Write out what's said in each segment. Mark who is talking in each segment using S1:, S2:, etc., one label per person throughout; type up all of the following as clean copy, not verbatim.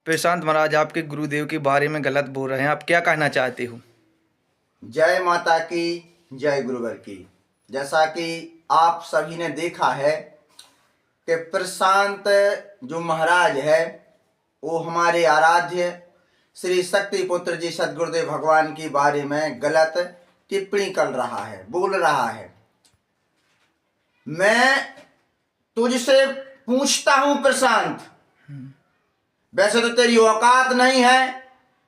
S1: प्रशांत महाराज आपके गुरुदेव के बारे में गलत बोल रहे हैं, आप क्या कहना चाहते हो?
S2: जय माता की, जय गुरुवर की। जैसा कि आप सभी ने देखा है कि प्रशांत जो महाराज है वो हमारे आराध्य श्री शक्ति पुत्र जी सदगुरुदेव भगवान के बारे में गलत टिप्पणी कर रहा है, बोल रहा है। मैं तुझसे पूछता हूं प्रशांत, वैसे तो तेरी औकात नहीं है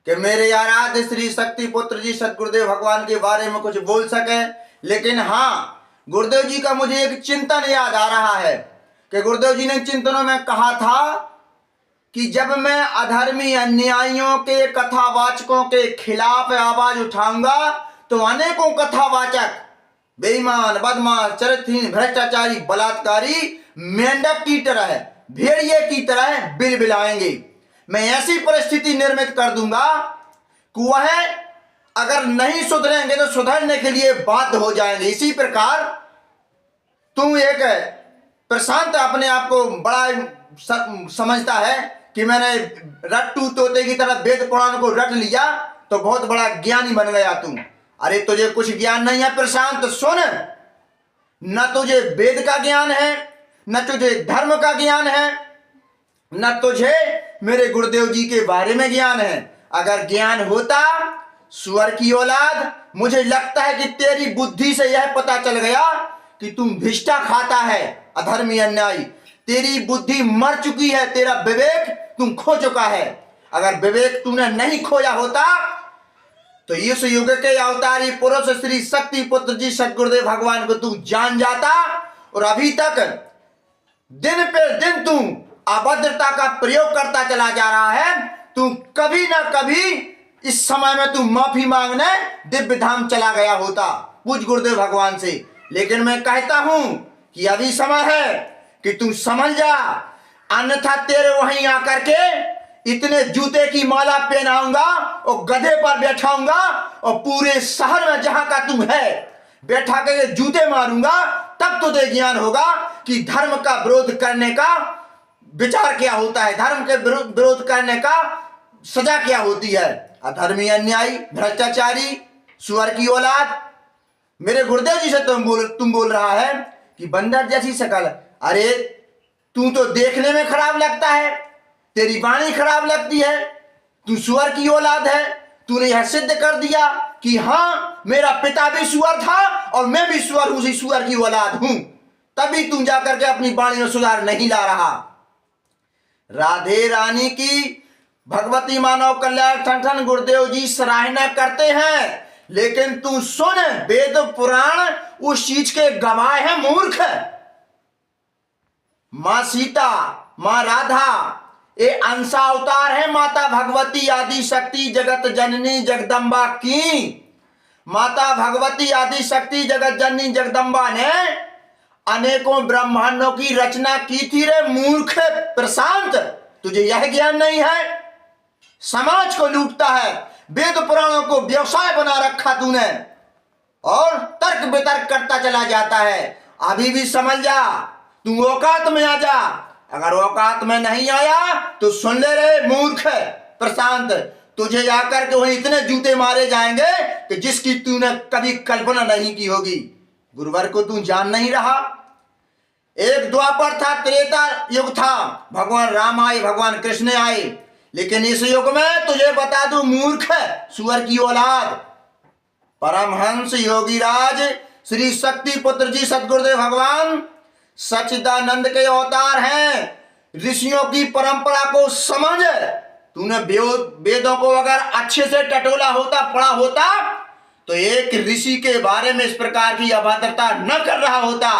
S2: कि मेरे आराध्य श्री शक्ति पुत्र जी सदगुरुदेव भगवान के बारे में कुछ बोल सके, लेकिन हाँ, गुरुदेव जी का मुझे एक चिंतन याद आ रहा है कि गुरुदेव जी ने चिंतनों में कहा था कि जब मैं अधर्मी अन्यायियों के कथावाचकों के खिलाफ आवाज उठाऊंगा तो अनेकों कथावाचक बेईमान, बदमाश, चरित्रहीन, भ्रष्टाचारी, बलात्कारी मेंढक की तरह, भेड़िए की तरह बिलबिलाएंगे। मैं ऐसी परिस्थिति निर्मित कर दूंगा कि वह अगर नहीं सुधरेंगे तो सुधरने के लिए बाध्य हो जाएंगे। इसी प्रकार तू एक प्रशांत अपने आप को बड़ा समझता है कि मैंने रट्टू तोते की तरह वेद पुराण को रट लिया तो बहुत बड़ा ज्ञानी बन गया तू। अरे तुझे कुछ ज्ञान नहीं है प्रशांत, सुन। न तुझे वेद का ज्ञान है, न तुझे धर्म का ज्ञान है, न तुझे मेरे गुरुदेव जी के बारे में ज्ञान है। अगर ज्ञान होता, सुअर की औलाद, मुझे लगता है कि तेरी बुद्धि से यह पता चल गया कि तुम भिष्टा खाता है, अधर्मी अन्यायी। तेरी बुद्धि मर चुकी है, तेरा विवेक तुम खो चुका है। अगर विवेक तूने नहीं खोया होता तो इस युग के अवतारी पुरुष श्री शक्ति पुत्र जी सदगुरुदेव भगवान को तू जान जाता, और अभी तक दिन पे दिन तू अभद्रता का प्रयोग करता चला जा रहा है। तू कभी ना कभी इस समय में तू माफी मांगने दिव्य धाम चला गया होता पूज गुरुदेव भगवान से। लेकिन मैं कहता हूं कि अभी समय है कि तू समझ जा, अन्यथा तेरे वहीं आकर के इतने जूते की माला पहनाऊंगा और गधे पर बैठाऊंगा और पूरे शहर में जहां का तुम है बैठा के जूते मारूंगा, तब तुझे ज्ञान होगा कि धर्म का विरोध करने का विचार क्या होता है, धर्म के विरोध करने का सजा क्या होती है। अधर्मी, अन्यायी, भ्रष्टाचारी, सुअर की औलाद, मेरे गुरुदेव जी से तुम बोल रहा है कि बंदर जैसी शकल। अरे तू तो देखने में खराब लगता है, तेरी वाणी खराब लगती है, तू सुअर की औलाद है। तूने यह सिद्ध कर दिया कि हाँ, मेरा पिता भी सुअर था और मैं भी सुअर, उसी सुअर की औलाद हूं, तभी तू जाकर के अपनी वाणी में सुधार नहीं ला रहा। राधे रानी की भगवती मानव कल्याण ठन गुरुदेव जी सराहना करते हैं, लेकिन तू सुन, वेद पुराण उस चीज के गवाह है मूर्ख। मां सीता, मां राधा ये अंशा अवतार है माता भगवती आदि शक्ति जगत जननी जगदम्बा की। माता भगवती आदि शक्ति जगत जननी जगदम्बा ने अनेकों ब्रह्मांडों की रचना की थी रे मूर्ख प्रशांत, तुझे यह ज्ञान नहीं है। समाज को लूटता है, वेद पुराणों को व्यवसाय बना रखा तूने और तर्क वितर्क करता चला जाता है। अभी भी समझ जा, तू औकात में आ जा। अगर औकात में नहीं आया तो सुन ले रे मूर्ख प्रशांत, तुझे जाकर के वहीं इतने जूते मारे जाएंगे कि जिसकी तूने कभी कल्पना नहीं की होगी। गुरुवर को तू जान नहीं रहा। एक द्वापर था, त्रेता युग था, भगवान राम आए, भगवान कृष्ण आए, लेकिन इस युग में तुझे बता दूं मूर्ख सुअर की औलाद, परमहंस योगीराज श्री शक्ति पुत्र जी सदगुरुदेव भगवान सच्चिदानंद के अवतार हैं। ऋषियों की परंपरा को समझ। तूने वेदों को अगर अच्छे से टटोला होता, पढ़ा होता, तो एक ऋषि के बारे में इस प्रकार की अभद्रता न कर रहा होता।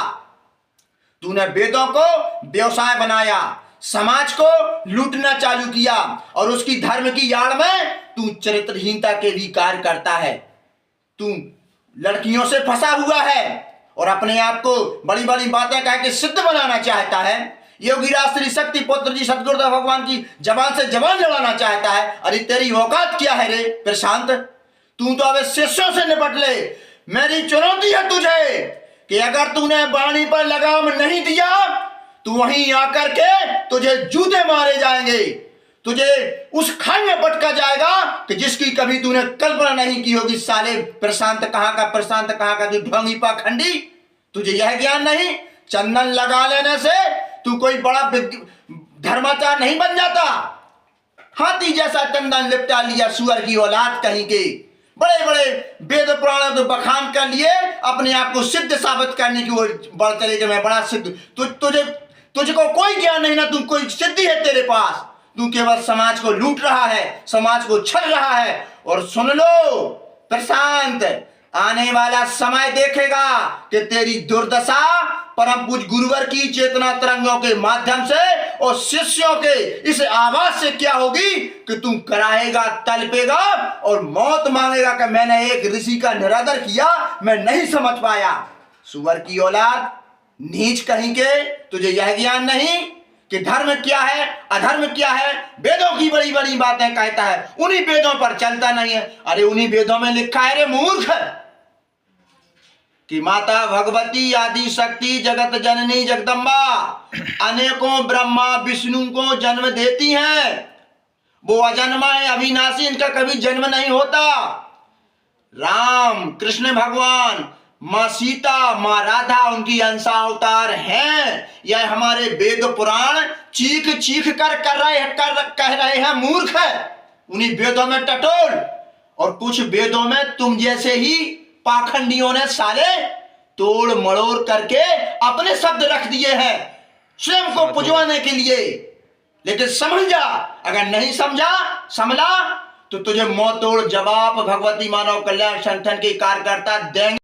S2: तूने वेदों को व्यवसाय बनाया, समाज को लूटना चालू किया, और उसकी धर्म की आड़ में तू चरित्रहीनता के भी कार्य करता है। तू लड़कियों से फंसा हुआ है और अपने आप को बड़ी बड़ी बातें कह के सिद्ध बनाना चाहता है। योगीराज श्री शक्ति पुत्र जी सदगुरुदेव भगवान की जबान से जबान लड़ाना चाहता है। अरे तेरी औकात क्या है रे प्रशांत, तू तो अब शिष्यों से निपट ले। मेरी चुनौती है तुझे कि अगर तूने वाणी पर लगाम नहीं दिया तो वहीं आकर के तुझे जूते मारे जाएंगे, तुझे उस खाई में पटका जाएगा कि जिसकी कभी तूने कल्पना नहीं की होगी। साले प्रशांत कहाँ का तू ढोंगी पाखंडी, तुझे यह ज्ञान नहीं। चंदन लगा लेने से तू कोई बड़ा धर्माचार नहीं बन जाता। हाथी जैसा चंदन लिपटा लिया सुअर की औलाद कहीं के, बड़े बड़े वेद पुराणों को बखान कर लिए, अपने आप को सिद्ध साबित करने की ओर बढ़ चले कि मैं बड़ा सिद्ध। तुझको कोई ज्ञान नहीं ना, तू कोई सिद्धि है तेरे पास। तू केवल समाज को लूट रहा है, समाज को छल रहा है। और सुन लो प्रशांत, आने वाला समय देखेगा कि तेरी दुर्दशा परम पूज्य गुरुवर की चेतना तरंगों के माध्यम से और शिष्यों के इस आवाज से क्या होगी कि तू कराएगा, तलपेगा और मौत मांगेगा कि मैंने एक ऋषि का निरादर किया, मैं नहीं समझ पाया। सुअर की औलाद, नीच कहीं के, तुझे यह ज्ञान नहीं कि धर्म क्या है, अधर्म क्या है। वेदों की बड़ी बड़ी बातें कहता है, उन्हीं वेदों पर चलता नहीं है। अरे उन्हीं वेदों में लिखा है रे मूर्ख कि माता भगवती आदि शक्ति जगत जननी जगदम्बा अनेकों ब्रह्मा विष्णु को जन्म देती हैं। वो अजन्मा है, अविनाशी, इनका कभी जन्म नहीं होता। राम कृष्ण भगवान, माँ सीता, माँ राधा उनकी अंशावतार हैं। यह हमारे वेद पुराण चीख चीख कर कह रहे हैं मूर्ख है। उन्हीं वेदों में टटोल, और कुछ वेदों में तुम जैसे ही पाखंडियों ने साले तोड़ मड़ोड़ करके अपने शब्द रख दिए हैं स्वयं को पुजवाने के लिए। लेकिन समझ जा, अगर नहीं समझा तो तुझे मुंह तोड़ जवाब भगवती मानव कल्याण संगठन के कार्यकर्ता देंगे।